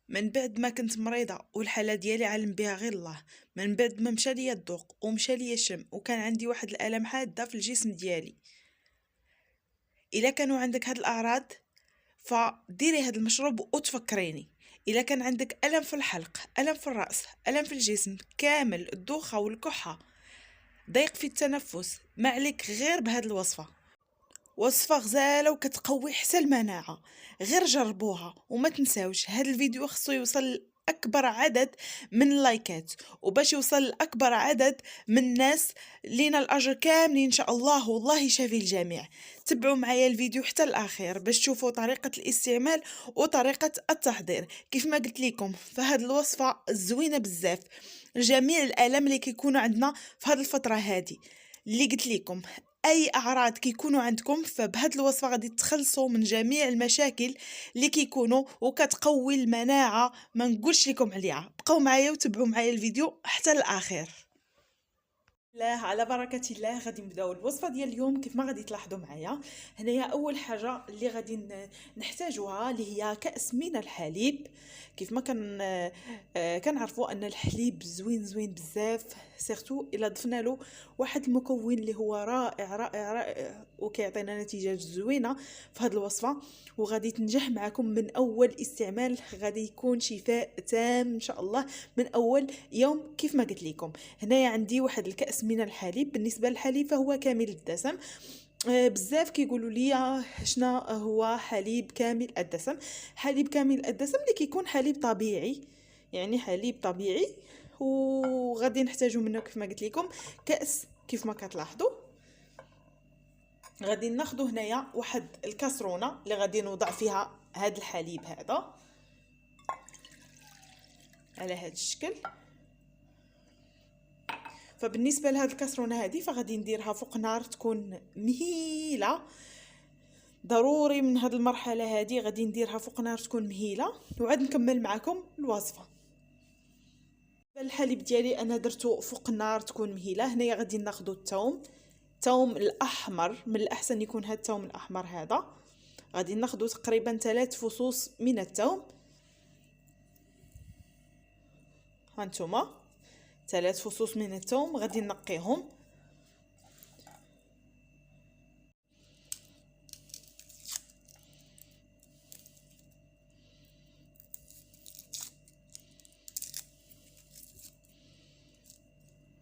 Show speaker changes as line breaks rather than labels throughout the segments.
من بعد ما كنت مريضة والحالة ديالي عالم بها غير الله، من بعد ما مشى ليا الذوق ومشى ليا الشم وكان عندي واحد الالم حاده في الجسم ديالي. الا كانوا عندك هاد الاعراض فديري هاد المشروب وتفكريني. الا كان عندك الم في الحلق، الم في الراس، الم في الجسم كامل، الدوخه والكحه، ضيق في التنفس، ما عليك غير بهاد الوصفه. وصفة غزالة وكتقوي حتى المناعة. غير جربوها وما تنساوش هاد الفيديو خصو يوصل لأكبر عدد من اللايكات، وباش يوصل لأكبر عدد من الناس لينا الأجر كاملين إن شاء الله والله يشافي الجميع. تبعوا معايا الفيديو حتى الأخير باش تشوفوا طريقة الاستعمال وطريقة التحضير. كيف ما قلت لكم فهاد الوصفة زوينة بزاف لجميع الآلام اللي كيكونوا عندنا في هاد الفترة هادي. اللي قلت لكم اي اعراض كيكونوا عندكم فبهاد الوصفه غادي تخلصوا من جميع المشاكل اللي كيكونوا وكتقوي المناعه. ما نقولش لكم عليها، بقاو معايا وتبعوا معايا الفيديو حتى الاخير. الله على بركة الله غادي نبداو الوصفه ديال اليوم. كيف ما غادي تلاحظوا معايا هنايا اول حاجه اللي غادي نحتاجوها اللي هي كأس من الحليب. كيف ما كنعرفوا ان الحليب زوين بزاف، سيرتو الا ضفنا له واحد المكون اللي هو رائع وكيعطينا نتيجه زوينه في هذه الوصفه، وغادي تنجح معكم من اول استعمال. غادي يكون شفاء تام ان شاء الله من اول يوم. كيف ما قلت لكم هنايا عندي واحد الكأس من الحليب. بالنسبه للحليب فهو كامل الدسم. بزاف كيقولوا لي شنا هو حليب كامل الدسم. حليب كامل الدسم اللي كيكون حليب طبيعي، يعني حليب طبيعي. وغادي نحتاجو منه كيف ما قلت لكم كأس. كيف ما كتلاحظوا غادي ناخذ هنايا واحد الكاسرونه اللي غادي نوضع فيها هذا الحليب هذا على هذا الشكل. فبالنسبه لهاد الكاسرونه هذه فغادي نديرها فوق نار تكون مهيله. ضروري من هاد المرحله هذه غادي نديرها فوق نار تكون مهيله، وعاد نكمل معكم الوصفه. الحليب ديالي انا درتو فوق النار تكون مهيله. هنايا غادي ناخذ الثوم الاحمر، من الاحسن يكون هاد الثوم الاحمر هذا. غادي ناخذ تقريبا 3 فصوص من الثوم. هانتوما 3 فصوص من الثوم غادي نقيهم.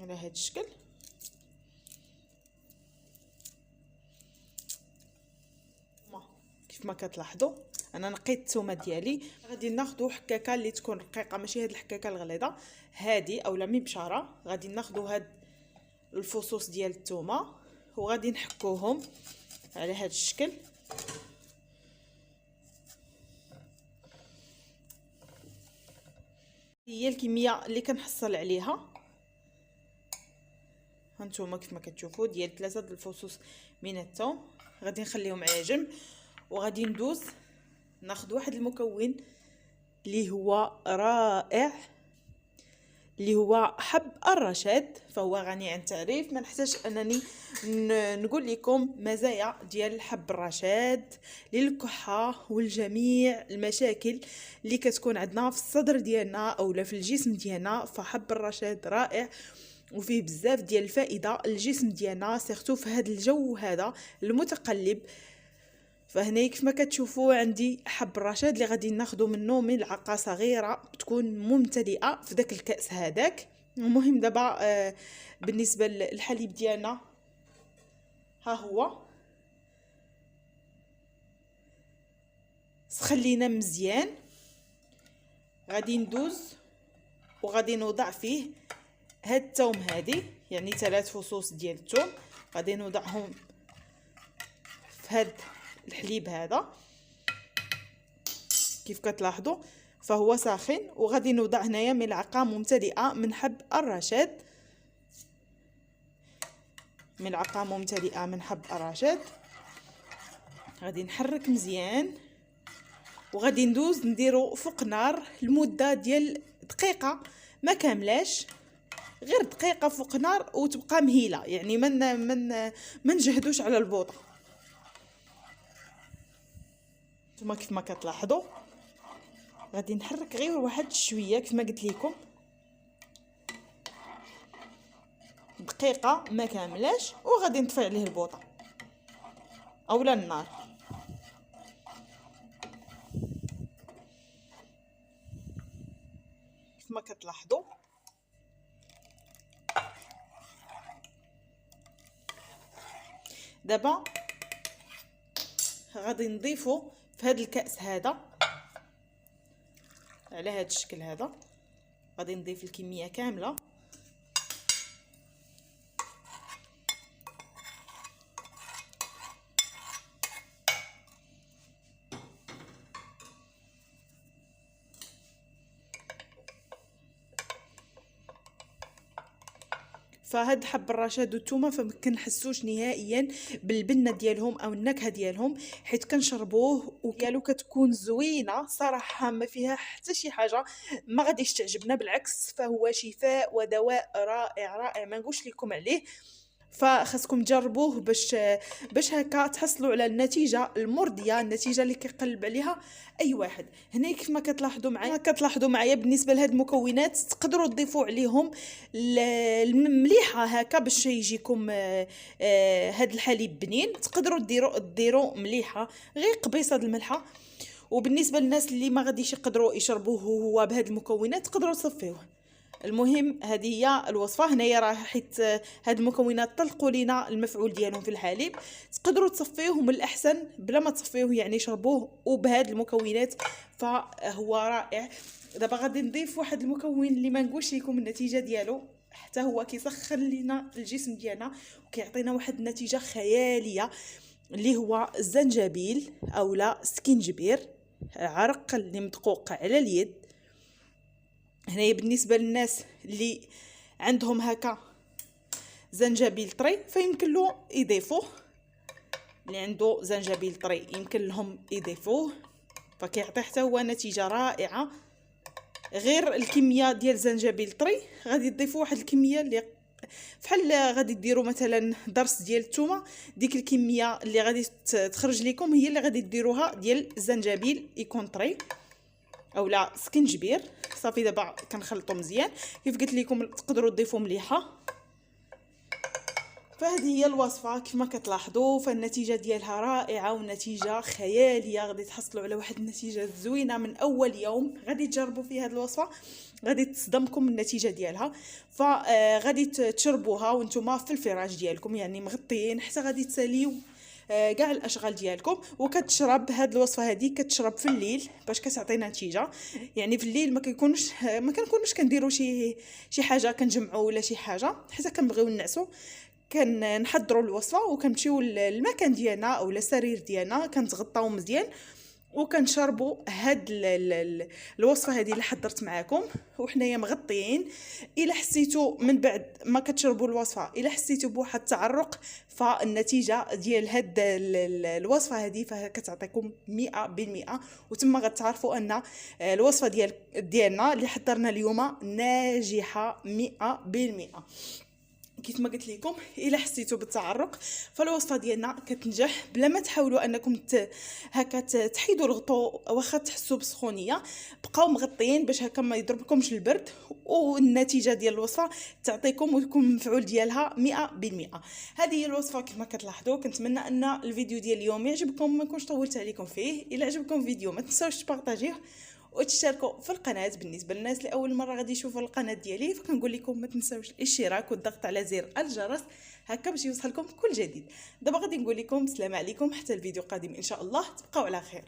على هذا الشكل. كيف ما كتلاحظوا انا نقيت الثومه ديالي. غادي ناخذ حكاكه اللي تكون رقيقه، ماشي هاد الحكاكه الغليظه هادي اولا مبشره. غادي ناخذ هاد الفصوص ديال الثومه وغادي نحكوهم على هاد الشكل. هي الكميه اللي كنحصل عليها. هانتوما كيف ما كتشوفوا ديال 3 الفصوص من الثوم غادي نخليهم على جنب. وغادي ندوز ناخذ واحد المكون اللي هو رائع اللي هو حب الرشاد. فهو غني عن التعريف، ما نحتاج انني نقول لكم مزايا ديال حب الرشاد للكحه والجميع المشاكل اللي كتكون عندنا في الصدر ديالنا اولا في الجسم ديالنا. فحب الرشاد رائع وفيه بزاف ديال الفائده للجسم ديالنا، سيرتو في هذا الجو هذا المتقلب. فهنا كيف ما كتشوفوا عندي حب الرشاد اللي غادي ناخذ منه ملعقه صغيره تكون ممتلئه في داك الكاس هذاك. المهم دابا بالنسبه للحليب ديالنا ها هو سخلينا مزيان. غادي ندوز وغادي نوضع فيه هاد الثوم هادي، يعني 3 فصوص ديال الثوم غادي نوضعهم في هاد الحليب هذا. كيف كتلاحظوا فهو ساخن. وغادي نوضع هنايا ملعقه ممتلئه من حب الرشاد، ملعقه ممتلئه من حب الرشاد. غادي نحرك مزيان وغادي ندوز نديرو فوق نار لمده ديال دقيقه، ما كاملاش، غير دقيقه فوق نار وتبقى مهيله، يعني من نجهدوش على البوطه. نتوما كيف ما كتلاحظوا غادي نحرك غير واحد شويه كيف ما قلت لكم، دقيقه ما كاملاش، وغادي نطفي عليه البوطه اولا النار. كيف ما كتلاحظوا دابا غادي نضيفو في هذا الكأس هذا على هذا الشكل هذا، غادي نضيف الكميه كامله. فهاد حب الرشاد والثومه فما كنحسوش نهائيا بالبنه ديالهم او النكهه ديالهم، حيت كنشربوه وكالو كتكون زوينه صراحه، ما فيها حتى شي حاجه ما غاديش تعجبنا، بالعكس فهو شفاء ودواء رائع رائع ما نقولش لكم عليه. فخاصكم تجربوه باش هكا تحصلوا على النتيجه المرضيه، النتيجه اللي كيقلب عليها اي واحد. هنا كيف ما كتلاحظوا معايا بالنسبه لهاد المكونات تقدروا تضيفوا عليهم المليحه هكا باش يجيكم هاد الحليب بنين. تقدروا ديروا مليحه غير قبيصه الملحه. وبالنسبه للناس اللي ما غاديش يقدروا يشربوه هو بهاد المكونات تقدروا تصفيوه. المهم هذه هي الوصفه. هنايا راه حيت هاد المكونات طلقوا لينا المفعول ديالهم في الحليب، تقدروا تصفيوه من الاحسن بلا ما تصفيوه، يعني شربوه وبهاد المكونات فهو رائع. دابا غادي نضيف واحد المكون اللي ما نقولش لكم النتيجه ديالو، حتى هو كيسخن لينا الجسم ديالنا وكيعطينا واحد النتيجه خياليه، اللي هو الزنجبيل اولا سكينجبير، عرق اللي مدقوق على اليد. هنايا بالنسبه للناس اللي عندهم هكا زنجبيل طري فيمكن له يضيفوه، اللي عنده زنجبيل طري يمكن لهم يضيفوه، فكيعطي حتى هو نتيجه رائعه. غير الكميه ديال الزنجبيل طري غادي تضيفوا واحد الكميه اللي فحال غادي ديروا مثلا ضرس ديال الثومه، ديك الكميه اللي غادي تخرج لكم هي اللي غادي ديروها ديال الزنجبيل يكون طري اولا سكنجبير. صافي دابا كنخلطو مزيان كيف قلت لكم، تقدروا تضيفوا مليحه. فهذه هي الوصفه كيف ما كتلاحظوا، فالنتيجه ديالها رائعه ونتيجه خياليه، غادي تحصلوا على واحد النتيجه زوينه من اول يوم غادي تجربوا فيه هذه الوصفه، غادي تصدمكم النتيجه ديالها. فغادي تشربوها وانتم في الفراش ديالكم يعني مغطيين، حتى غادي تساليو كاع الاشغال ديالكم. وكتشرب هاد الوصفه هذه كتشرب في الليل باش كتعطينا نتيجه، يعني في الليل ما كنكونوش كنديروا شي حاجه كنجمعوا ولا شي حاجه، حتى كنبغيو نعسوا كنحضروا الوصفه وكنمشيو للمكان ديالنا او السرير ديالنا كنتغطاو مزيان وكنشربوا هاد الوصفه هذه اللي حضرت معكم وحنايا مغطيين. الا حسيتوا من بعد ما كتشربوا الوصفه الا حسيتوا بواحد التعرق، فالنتيجه ديال هاد الوصفه هذه فكتعطيكم 100%، وتما غتعرفوا ان الوصفه ديالنا اللي حضرنا اليوم ناجحه 100%. كيف ما قلت لكم الا حسيتوا بالتعرق فالوصفه ديالنا كتنجح بلا ما تحاولوا انكم هكا تحيدوا الغطو، واخا تحسوا بسخونيه بقاو مغطيين باش هكا ما يضربكمش البرد، والنتيجه ديال الوصفه تعطيكم ويكون المفعول ديالها 100%. هذه هي الوصفه كيف ما كتلاحظوا. كنتمنى ان الفيديو ديال اليوم يعجبكم، ما نكونش طولت عليكم فيه. الا عجبكم الفيديو ما تنساوش تبارطاجيه وتشتركوا في القناه. بالنسبه للناس اللي اول مره غادي يشوفوا القناه ديالي فكنقول لكم ما تنساوش الاشتراك والضغط على زر الجرس هكا باش يوصلكم كل جديد. دابا غادي نقول لكم السلام عليكم حتى الفيديو القادم ان شاء الله، تبقاو على خير.